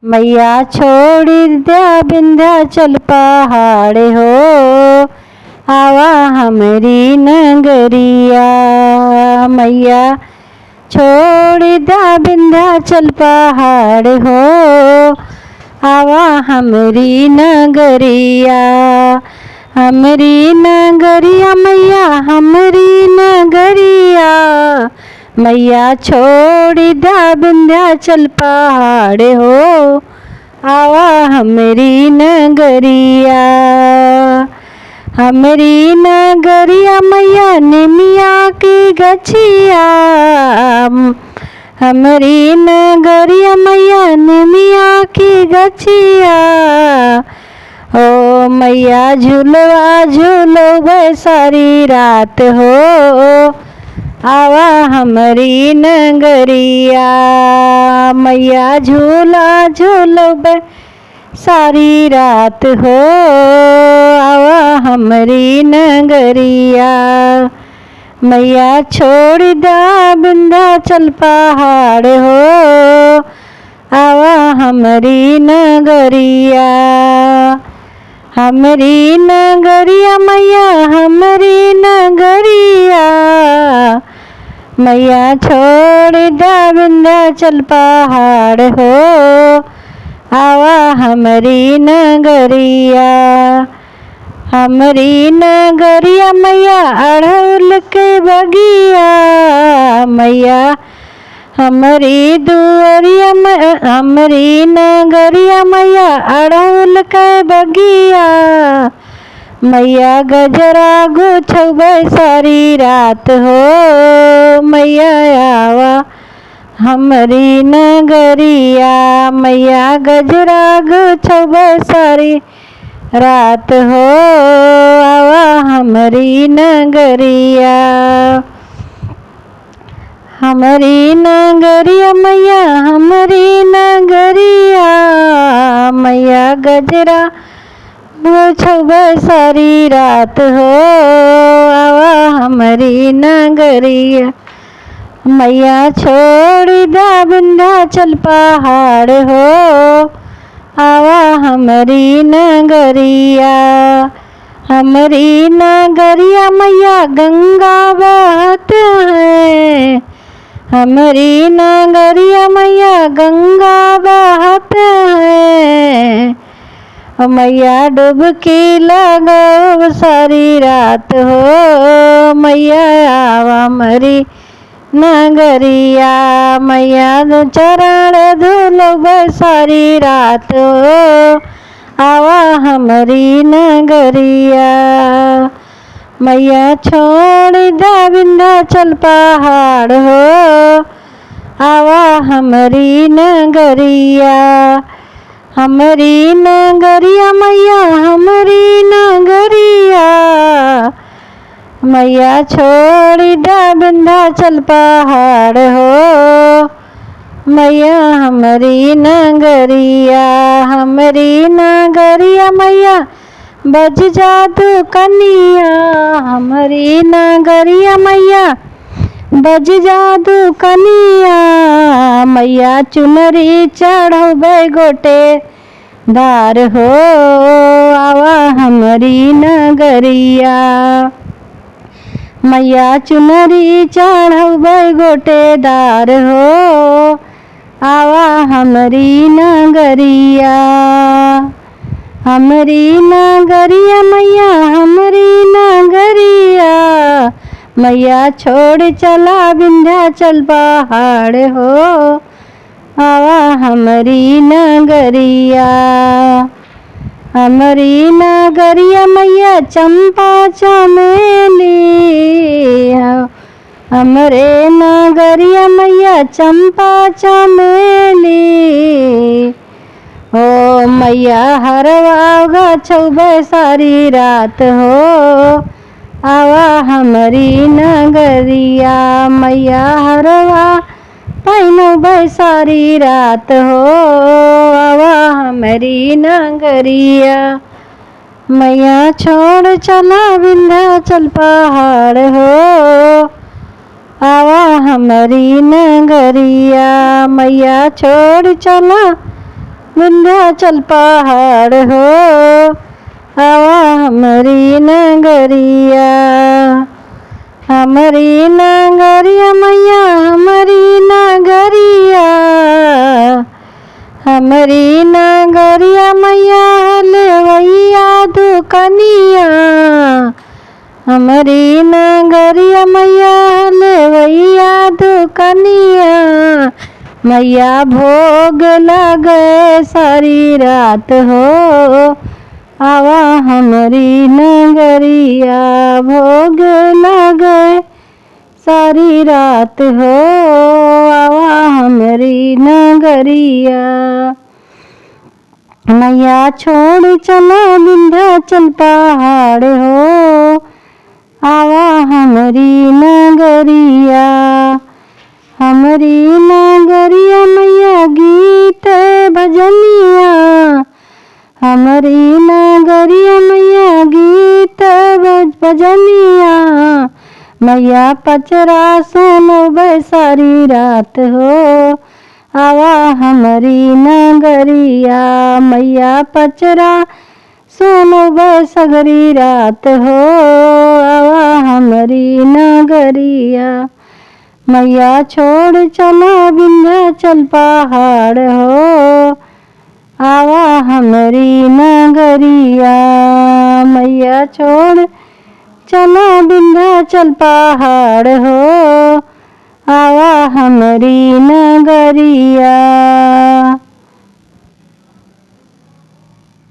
मैया छोड़ी द्या विंध्याचल पहाड़ हो, आवा हमरी नगरिया। मैया छोड़ी द्या विंध्याचल पहाड़ हो, आवा हमरी नगरिया। हमरी नगरिया मैया हमरी नगरिया, मैया छोड़ी द्या विंध्याचल पहाड़ हो, आवा हमरी नगरिया। हमरी नगरिया मैया निमिया की गछिया, हमरी नगरिया मैया निमिया की गछिया। ओ मैया झूलवा झूलोगे सारी रात हो, आवा हमरी नगरिया। मैया झूला झूलोगे सारी रात हो, आवा हमरी नगरिया। मैया छोड़ द्या विंध्याचल पहाड़ हो, आवा हमरी नगरिया। हमरी नगरिया मैया हमरी नगरिया, मैया छोड़ द्या विंध्याचल पहाड़ हो, आवा हमरी नगरिया। हमरी नगरिया मैया अड़हुल के बगिया, मैया हमरी दुअरिया हमरी नगरिया मैया अड़हुल के बगिया। मैया गजरा गुछबे सारी रात हो, मैया आवा हमरी नगरिया। मैया गजरा गुछबे सारी रात हो, आवा हमरी नगरिया। हमरी नगरिया मैया हमरी नगरिया, मैया गजरा गुछबे सारी रात हो, आवा हमरी नगरिया। मैया छोड़ द्या विंध्याचल पहाड़ हो, आवा हमरी नगरिया। हमरी नगरिया मैया गंगा बहत है, हमरी नगरिया मैया गंगा बहत है। मैया डुबकी लगाओ सारी रात हो, मैया आवा हमरी नगरिया। मैया चरण धुलोगे सारी रात हो, आवा हमरी नगरिया। मैया छोड़ द्या विंध्याचल पहाड़ हो, आवा हमरी नगरिया। हमरी नगरिया मैया हमरी नगरिया, मैया छोड़ द्या विंध्याचल पहाड़ हो, मैया हमरी नगरिया। हमरी नगरिया मैया बज जादू कनिया, हमरी नगरिया मैया बज जादू कनिया। मैया चुनरी चढ़बे गोटे दार हो, आवा हमरी नगरिया। मैया चुनरी चढ़बे गोटेदार हो, आवा हमरी नगरिया। हमरी नगरिया मैया हमरी नगरिया, मैया छोड़ चला विंध्याचल पहाड़ हो, आवा हमरी नगरिया। हमरी नगरिया मैया चंपा चमेली, हमरे नगरिया मैया चंपा चमेली। ओ मैया हरवा गछबे सारी रात हो, आवा हमरी नगरिया। मैया हरवा पहनबे सारी रात हो, आवा हमरी नगरिया। मैया छोड़ चला विंध्याचल पहाड़ हो, आवा हमरी नगरिया। मैया छोड़ चला विंध्याचल पहाड़ हो, आवा हमरी नगरिया। हमरी नगरिया मैया हमरी नगरिया, हमरी नगरिया मैया लेवैया दुकनिया। हमरी नगरिया मैया लेवैया दुकनिया। मैया भोग लगे सारी रात हो, आवा हमरी नगरिया। भोग लगे सारी रात हो, आवा हमरी नगरिया। मैया छोड़ चलो विंध्याचल पहाड़ हो, आवा हमरी नगरिया। हमरी नगरिया मैया गीत भजनिया। हमरी नगरिया मैया गीत भजनिया। मैया पचरा सुनो सारी रात हो, आवा हमरी नगरिया। मैया पचरा सुनो सगरी रात हो, आवा हमरी नगरिया। मैया छोड़ चलो विंध्याचल पहाड़ हो, आवा हमरी नगरिया। मैया छोड़ चलो विंध्याचल पहाड़ हो, आवा हमरी नगरिया।